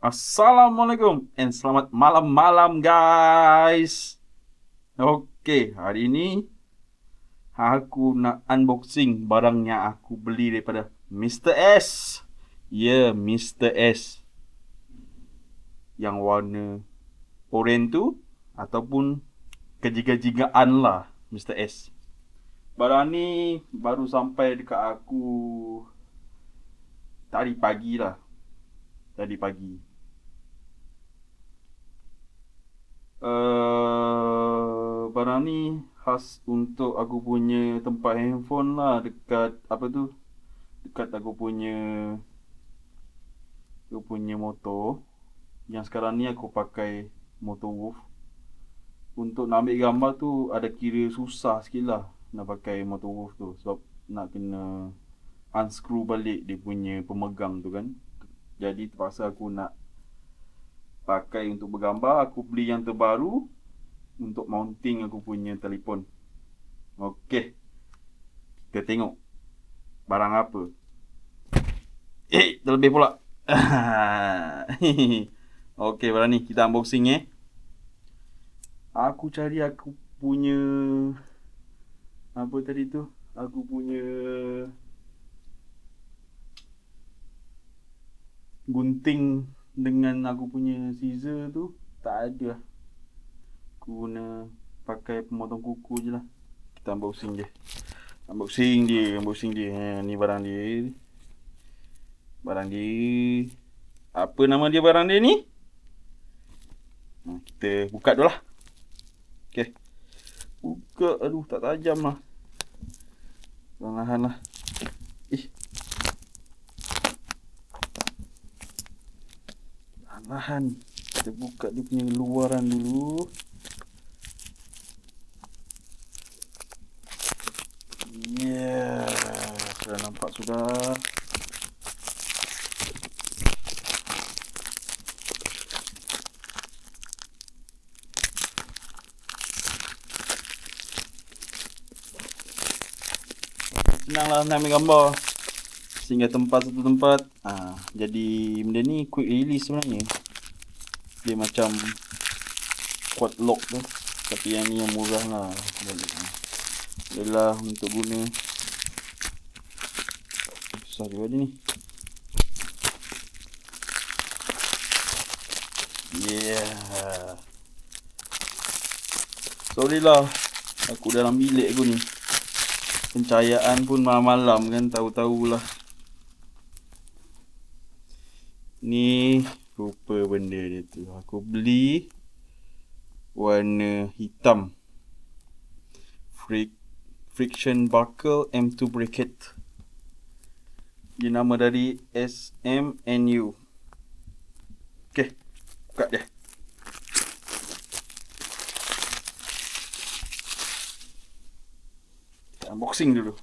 Assalamualaikum and selamat malam-malam guys. Okey, hari ini aku nak unboxing barang yang aku beli daripada Mr. S. Ya, yeah, Mr. S. Yang warna oranye tu ataupun kejiga-jigaan lah Mr. S. Barang ni baru sampai dekat aku tadi pagi lah. Tadi pagi. Barang ni khas untuk aku punya tempat handphone lah, dekat apa tu, dekat aku punya motor. Yang sekarang ni aku pakai motor Wolf. Untuk nak ambil gambar tu ada kira susah sikit lah nak pakai motor Wolf tu, sebab nak kena unscrew balik dia punya pemegang tu kan. Jadi terpaksa aku nak pakai untuk bergambar. Aku beli yang terbaru untuk mounting aku punya telefon. Okey, kita tengok barang apa. Terlebih pula. Okey, barang ni kita unboxing Aku cari aku punya apa tadi tu? Aku punya gunting dengan aku punya scissor tu tak ada. Aku guna pakai pemotong kuku je lah. Kita unboxing dia. Unboxing dia. Ni barang dia. Barang dia. Apa nama dia barang dia ni? Kita buka dulu lah. Okay. Buka. Aduh, tak tajam lah. Perlahan lah. Perlahan. Kita buka dia punya luaran dulu. Yeah. Sudah nampak sudah. Senanglah nak ambil gambar sehingga tempat satu tempat. Jadi benda ni quick release sebenarnya. Dia macam quad lock tu, tapi yang ni yang murah lah. Adalah untuk guna. Susah juga dia ni. Yeah. Sorry lah, aku dalam bilik aku ni. Pencahayaan pun malam-malam kan, tahu-tahulah. Ni rupa benda dia tu. Aku beli warna hitam. Friction buckle M2 bracket. Dia nama dari SMNU. Okay, buka dia. Unboxing dulu.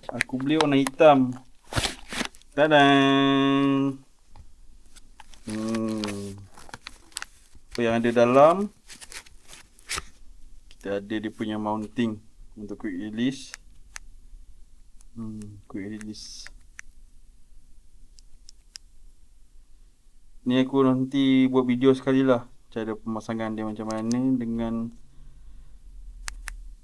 Aku beli warna hitam. Tadang. Apa yang ada dalam? Kita ada dia punya mounting untuk quick release. Quick release. Ni aku nanti buat video sekali lah cara pemasangan dia macam mana, dengan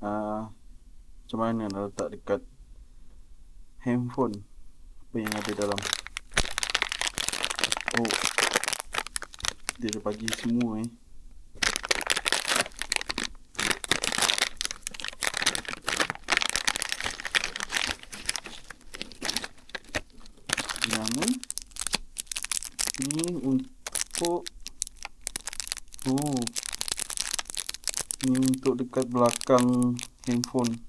macam mana nak letak dekat handphone. Apa yang ada dalam. Oh, dia dah bagi semua Nama ni untuk ni untuk dekat belakang handphone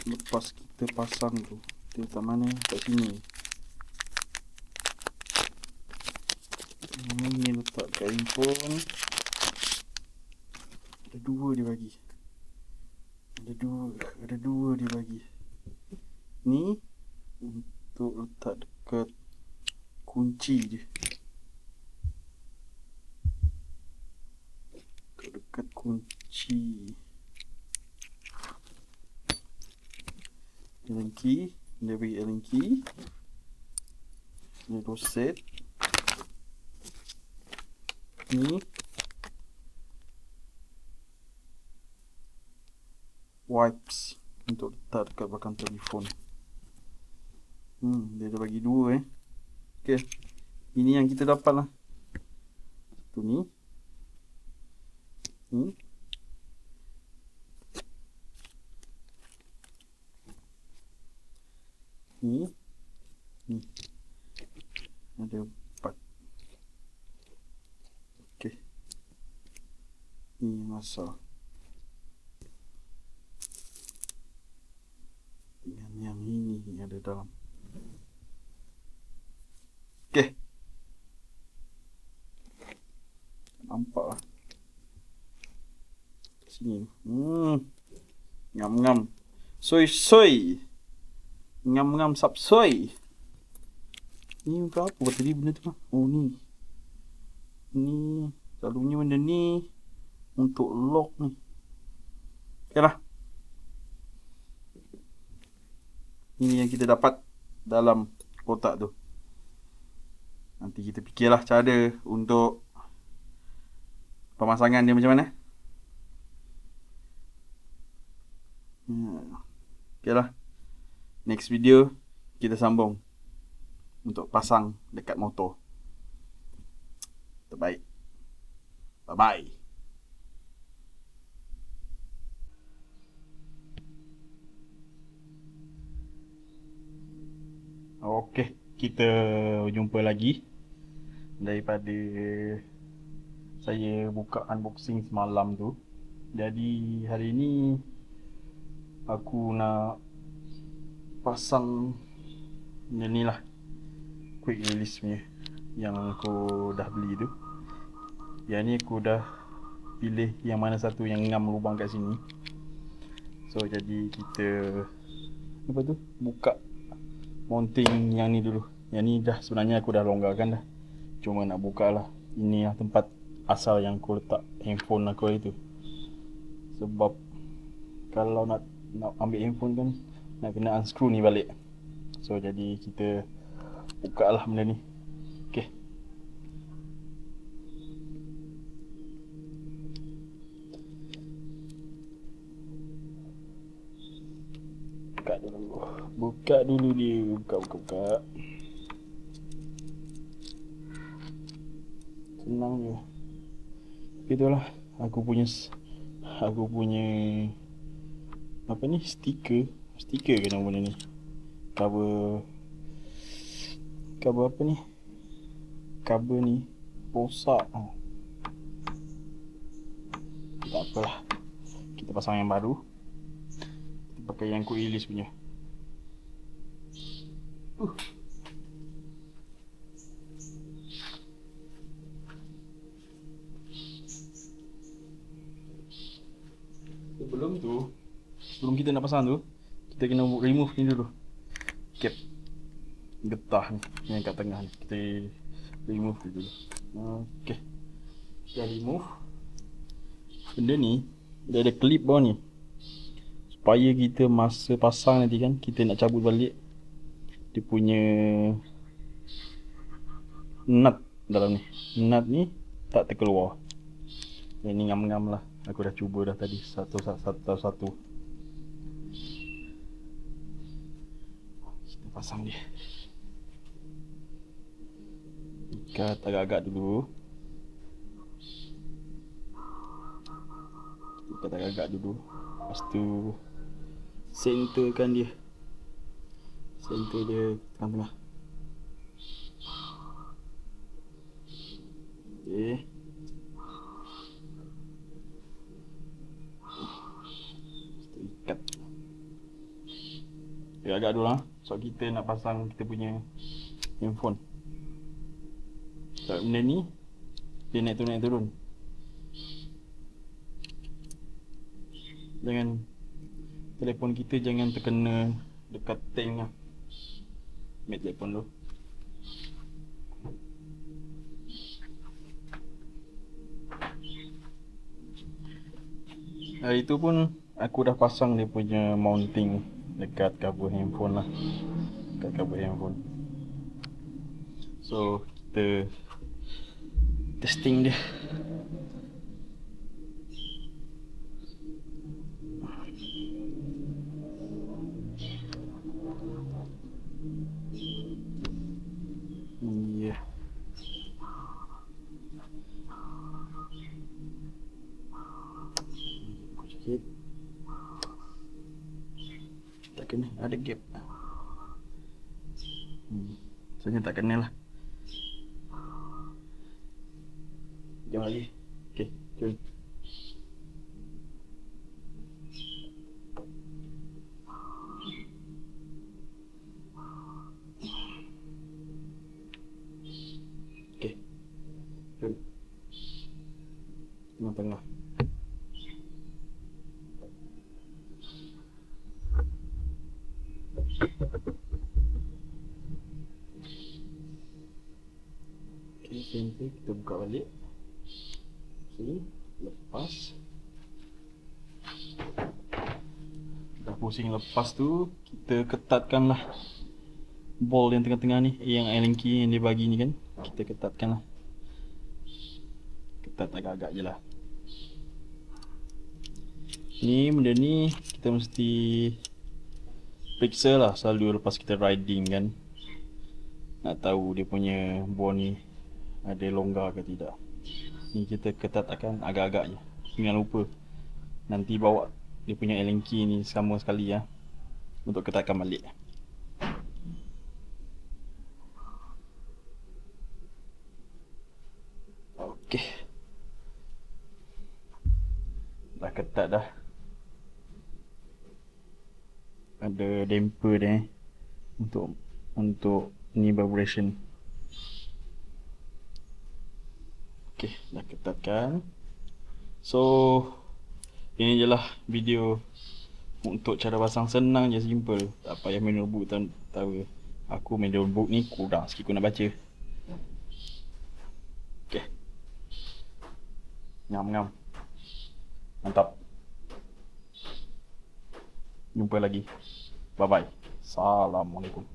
lepas kita pasang tu. Dia kat mana? Kat sini. Ni letak kat handphone. Ada dua dia bagi. Ada dua dia bagi. Ni untuk letak dekat kunci dia. kunci Allen key, dia bagi Allen key, ni roset, ni wipes untuk letak dekat belakang telefon. Dia dah bagi 2 Okay, ini yang kita dapat lah. Satu ni, ni ada 4. Okay, ni masuk dengan yang ini ada dalam. Okay, nampak lah sini. Ngam-ngam soy ngam-ngam sapsoy. Ni untuk apa tadi benda tu? Oh, ni selalunya benda ni untuk lock ni. Okay lah, ini yang kita dapat dalam kotak tu. Nanti kita fikirlah cara untuk pemasangan dia macam mana. Okay lah, next video kita sambung untuk pasang dekat motor. Terbaik. Bye-bye. Okay, kita jumpa lagi daripada saya buka unboxing semalam tu. Jadi hari ni aku nak pasang ni lah, quick release punya yang aku dah beli tu. Yang ni aku dah pilih yang mana satu yang ngam lubang kat sini. So jadi kita buka mounting yang ni dulu. Yang ni dah sebenarnya aku dah longgarkan dah, cuma nak buka lah. Ini lah tempat asal yang aku letak handphone aku itu. Sebab kalau nak ambil handphone kan nak kena unscrew ni balik. So jadi kita buka lah benda ni. Okay, buka dulu dia. Buka senang je. Itulah aku punya apa ni, stiker ke nama benda ni, cover apa ni, cover ni rosak. Tak apalah, kita pasang yang baru. Kita pakai yang quick release punya. Sebelum kita nak pasang tu, kita kena remove ni dulu, cap getah ni yang kat tengah ni. Kita remove dulu. Okay, kita remove. Benda ni dia ada clip bawah ni, supaya kita masa pasang nanti kan, kita nak cabut balik dia punya nut dalam ni. Nut ni tak terkeluar. Yang ni ngam-ngam lah. Aku dah cuba dah tadi satu. Kita pasang dia. Ikat agak-agak dulu. Lepas tu centerkan dia. Center dia tengah-tengah. Okay. Ikat agak-agak dulu lah. So kita nak pasang kita punya handphone. So benda ni dia naik turun. Jangan, telefon kita jangan terkena dekat tank lah. Ambil telefon dulu. Hari itu pun aku dah pasang dia punya mounting dekat cover handphone lah. Dekat cover handphone. So kita testing dia. Ya. Sikit. Tak kena, ada gap. Sebenarnya tak kena lah. Jom lagi. Okay, jom. Okay, jom. Tengah-tengah. Okay, sampai kita buka balik. Okay, lepas. Dah pusing lepas tu, kita ketatkan lah ball yang tengah-tengah ni, yang Allen key yang dia bagi ni kan. Kita ketatkan lah. Ketat agak-agak je lah. Ni benda ni kita mesti periksa lah selalu lepas kita riding kan. Nak tahu dia punya ball ni ada longgar ke tidak. Ni kita ketatkan agak-agak je. Jangan lupa nanti bawa dia punya Allen key ni sama sekali ya, untuk ketatkan balik. Okey. Dah ketat dah. Ada damper dia untuk ni vibration. Okey, dah ketatkan. So ini je lah video untuk cara pasang, senang je, simple. Tak payah main notebook tahu. Aku main notebook ni kurang sikit aku nak baca. Okey. Ngam-ngam. Mantap. Jumpa lagi. Bye bye. Assalamualaikum.